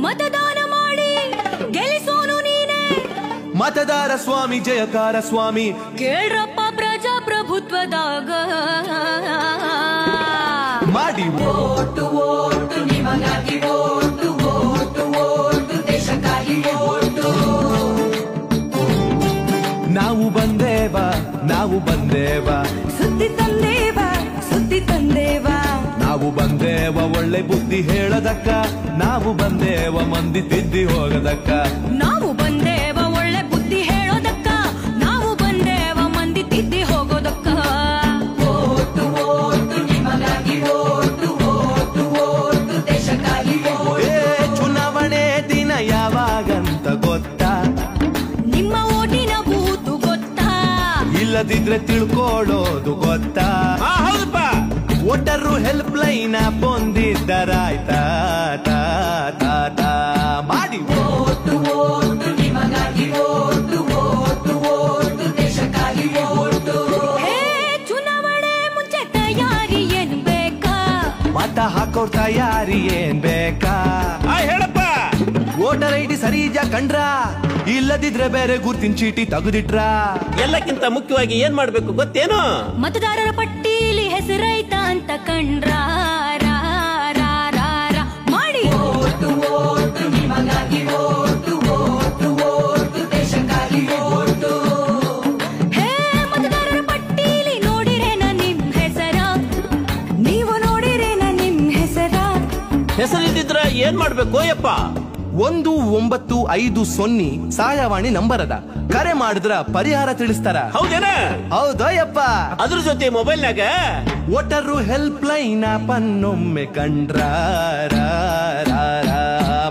मतदान ಮಾಡಿ ಗೆಲ್ಲಿಸೋನು ನೀನೇ मतदार स्वामी जयकार स्वामी ಕೇಳ್ರಪ್ಪ ಪ್ರಜಾಪ್ರಭುತ್ವದಾಗ ಮಾಡಿ ವೋಟು ವೋಟು ನಿಮಗಾಗಿ ವೋಟು ವೋಟು ವೋಟು ದೇಶಕ್ಕಾಗಿ ವೋಟು ನಾವು ಬಂದೇವ ಸುದ್ದಿ ತಂದೇವ ನಾವು ಬಂದೇವ ಒಳ್ಳೆ ಬುದ್ಧಿ ಹೇಳದಕ್ಕ ನಾವು ಬಂದೇವ ಮಂದಿ ತಿದ್ದಿ ಹೋಗದಕ್ಕ ನಾವು ಬಂದೇವ ಒಳ್ಳೆ ಬುದ್ಧಿ ಹೇಳೋದಕ್ಕ ನಾವು ಬಂದೇವ ಮಂದಿ ತಿದ್ದಿ ಹೋಗೋದಕ್ಕ ವೋಟು ವೋಟು ನಿಮಗಾಗಿ ವೋಟು ವೋಟು ವೋಟು ದೇಶಕ್ಕಾಗಿ ವೋಟು ಚುನಾವಣೆ ದಿನ ಯಾವಾಗಂತ ಗೊತ್ತಾ ನಿಮ್ಮ ಓಟಿನ ಬೂತು ಗೊತ್ತಾ ಇಲ್ಲದಿದ್ರೆ ತಿಳ್ಕೊಳ್ಳೋದು ಗೊತ್ತಾ ಹೌದಪ್ಪ ವೋಟರು ಹೆಲ್ಪ್ ಲೈನ್ ಬಂದಿದ್ದರಾಯ್ತಾ ಮಾಡಿ ವೋಟು ವೋಟು ನಿಮಗಾಗಿ ವೋಟು ವೋಟು ವೋಟು ದೇಶಕ್ಕಾಗಿ ವೋಟು ಹೇ ಚುನಾವಣೆ ಮುಂಚೆ ತಯಾರಿ ಏನ್ ಬೇಕಾ ಮತ ಹಾಕೋರ್ ತಯಾರಿ ಏನ್ ಬೇಕಾ ಹೇಳಪ್ಪ ವೋಟರ್ ಐಡಿ ಸರಿ ಕಂಡ್ರ ಇಲ್ಲದಿದ್ರೆ ಬೇರೆ ಗುರ್ತಿನ ಚೀಟಿ ತೆಗೆದಿಟ್ರ ಎಲ್ಲಕ್ಕಿಂತ ಮುಖ್ಯವಾಗಿ ಏನ್ ಮಾಡ್ಬೇಕು ಗೊತ್ತೇನು ಮತದಾರರ ಪಟ್ಟೀಲಿ ಹೆಸರೈತ ಅಂತ ಕಂಡ್ರ ಮಾಡಿ ವೋಟು ವೋಟು ನಿಮಗಾಗಿ ವೋಟು ವೋಟು ವೋಟು ದೇಶಕ್ಕಾಗಿ ವೋಟು ಹೇ ಮತದಾರರ ಪಟ್ಟೀಲಿ ನೋಡಿರೇನ ನಿಮ್ ಹೆಸರ ನೀವು ನೋಡಿರೇನ ನಿಮ್ ಹೆಸರ ಹೆಸರಿದ್ದಿದ್ರ ಏನ್ ಮಾಡ್ಬೇಕು ಯಪ್ಪ 1950 ಸಹಾಯವಾಣಿ ನಂಬರ್ ಅದ ಕರೆ ಮಾಡಿದ್ರ ಪರಿಹಾರ ತಿಳಿಸ್ತಾರ ಹೌದೇನ ಹೌದಯ್ಯಪ್ಪ ಅದ್ರ ಜೊತೆ ಮೊಬೈಲ್ನಾಗ ವೋಟರು ಹೆಲ್ಪ್ ಲೈನ್ ಪನ್ನೊಮ್ಮೆ ಕಂಡ್ರ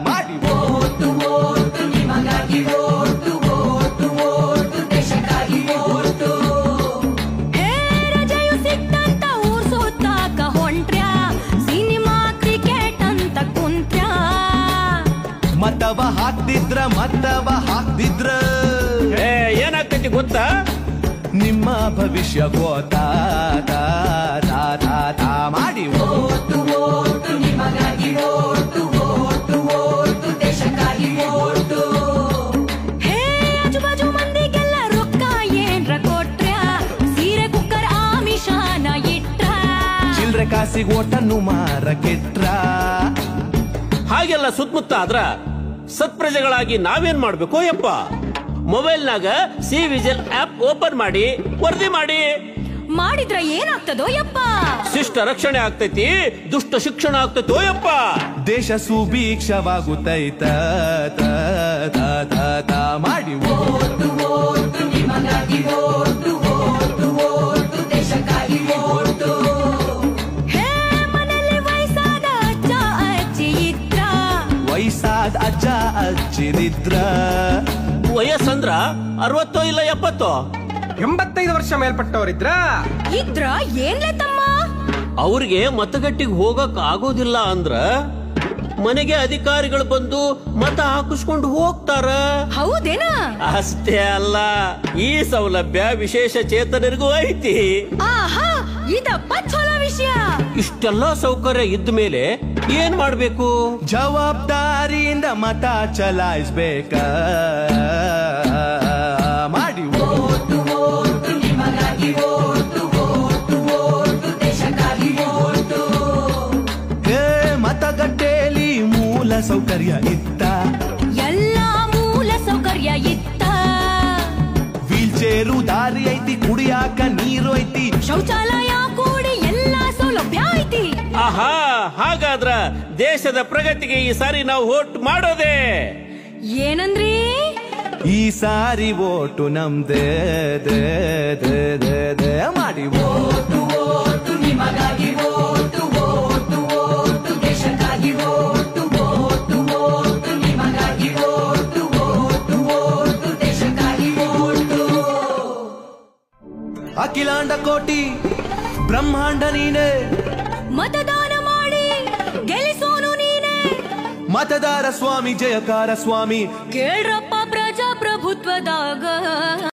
ಮಾಡಿ ವೋಟು ವೋಟು ನಿಮಗಾಗಿ ವೋಟು ವೋಟು ವೋಟು ದೇಶಕ್ಕಾಗಿ ವೋಟು ಹೇ ರಜೆಯು ಸಿಕ್ತಂತ ಊರ್ ಸುತ್ತಾಕ ಹೊಂಟ್ರ್ಯಾ ಸಿನಿಮಾ ಕ್ರಿಕೆಟ್ ಅಂತ ಕುಂತ್ರ್ಯಾ ಮತವ ಹಾಕ್ತಿದ್ರ ಏನಾಗ್ತೈತಿ ಗೊತ್ತಾ ನಿಮ್ಮ ಭವಿಷ್ಯ ಗೋತಾ ಮಾಡಿ ವೋಟು ವೋಟು ನಿಮಗಾಗಿ ವೋಟು ವೋಟು ವೋಟು ದೇಶಕ್ಕಾಗಿ ವೋಟು ಹೇ ಆಜುಬಾಜು ಮಂದಿಗೆಲ್ಲ ರೊಕ್ಕ ಏನ್ರ ಕೊಟ್ರ್ಯಾ ಸೀರೆ ಕುಕ್ಕರ್ ಆಮಿಷಾನ ಇಟ್ರ ಚಿಲ್ರೆ ಕಾಸಿಗೆ ಓಟನ್ನು ಮಾರಕೆಟ್ರ ಹಾಗೆಲ್ಲ ಸುತ್ತಮುತ್ತ ಆದ್ರ ಸತ್ಪ್ರಜೆಗಳಾಗಿ ನಾವೇನ್ ಮಾಡ್ಬೇಕು ಯಪ್ಪ ಮೊಬೈಲ್ನಾಗ ಸಿ ವಿಜಿಲ್ ಆಪ್ ಓಪನ್ ಮಾಡಿ ವರದಿ ಮಾಡಿ ಮಾಡಿದ್ರ ಏನಾಗ್ತದೋ ಯಪ್ಪ ಶಿಷ್ಟ ರಕ್ಷಣೆ ಆಗ್ತೈತಿ ದುಷ್ಟ ಶಿಕ್ಷಣ ಆಗ್ತೈತೋ ಯಪ್ಪ ದೇಶ ಸುಭೀಕ್ಷವಾಗುತ್ತೈತ ಮಾಡಿ ವೋಟು ವೋಟು ನಿಮಗಾಗಿ ವೋಟು ವೋಟು ವೋಟು ದೇಶಕ್ಕಾಗಿ ವೋಟು ಹೇ ಮನೆಯಲ್ಲಿ ವಯಸ್ಸಾದ ಅಜ್ಜ ಅಜ್ಜಿ ಇದ್ರ ವಯಸ್ಸಾದ ಅಜ್ಜ ಅಜ್ಜಿರಿದ್ರ ವಯಸ್ಸಂದ್ರ 60 ಇಲ್ಲ 70 85 ವರ್ಷ ಮೇಲ್ಪಟ್ಟವರಿದ್ರ ಇದ್ರ ಏನ್ಲೆ ತಮ್ಮ ಅವ್ರಿಗೆ ಮತಗಟ್ಟಿಗೆ ಹೋಗಕ್ ಆಗೋದಿಲ್ಲ ಅಂದ್ರ ಮನೆಗೆ ಅಧಿಕಾರಿಗಳು ಬಂದು ಮತ ಹಾಕಿಸ್ಕೊಂಡು ಹೋಗ್ತಾರ ಹೌದೇನ ಅಷ್ಟೇ ಅಲ್ಲ ಈ ಸೌಲಭ್ಯ ವಿಶೇಷ ಚೇತನರಿಗೂ ಐತಿ ಆಹಾ ಇದಪ್ಪ ಚಲೋ ವಿಷಯ ಇಷ್ಟೆಲ್ಲ ಸೌಕರ್ಯ ಇದ್ದ ಮೇಲೆ ಏನ್ ಮಾಡ್ಬೇಕು ಜವಾಬ್ದಾರಿಯಿಂದ ಮತ ಚಲಾಯಿಸ್ಬೇಕ ಮಾಡಿ ವೋಟು ವೋಟು ನಿಮಗಾಗಿ ವೋಟು ವೋಟು ವೋಟು ದೇಶಕ್ಕಾಗಿ ವೋಟು ಮತಗಟ್ಟೆಯಲ್ಲಿ ಮೂಲ ಸೌಕರ್ಯ ಇತ್ತ ಎಲ್ಲಾ ಮೂಲ ಸೌಕರ್ಯ ಇತ್ತ ವೀಲ್ ಚೇರು ದಾರಿ ಐತಿ ಕುಡಿಯಾಕ ನೀರು ಐತಿ ಶೌಚಾಲಯ ಕೂಡಿ ಎಲ್ಲಾ ಸೌಲಭ್ಯ ಐತಿ ಆಹಾ ಹಾಗಾದ್ರ ದೇಶದ ಪ್ರಗತಿಗೆ ಈ ಸಾರಿ ನಾವು ವೋಟ್ ಮಾಡೋದೇ ಏನಂದ್ರಿ ಈ ಸಾರಿ ಓಟು ನಮ್ದೇ ಮಾಡಿ ವೋಟು ವೋಟು ನಿಮಗಾಗಿ ವೋಟು ವೋಟು ವೋಟು ದೇಶಕ್ಕಾಗಿ ವೋಟು ವೋಟು ವೋಟು ನಿಮಗಾಗಿ ವೋಟು ವೋಟು ವೋಟು ದೇಶಕ್ಕಾಗಿ ವೋಟು ಅಖಿಲಾಂಡ ಕೋಟಿ ಬ್ರಹ್ಮಾಂಡ ನೀನೆ ಮತದಾನ ಮಾಡಿ ಗೆಲ್ಲಿಸೋನು ನೀನೇ मतदार स्वामी जयकार स्वामी ಕೇಳ್ರಪ್ಪ ಪ್ರಜಾಪ್ರಭುತ್ವದಾಗ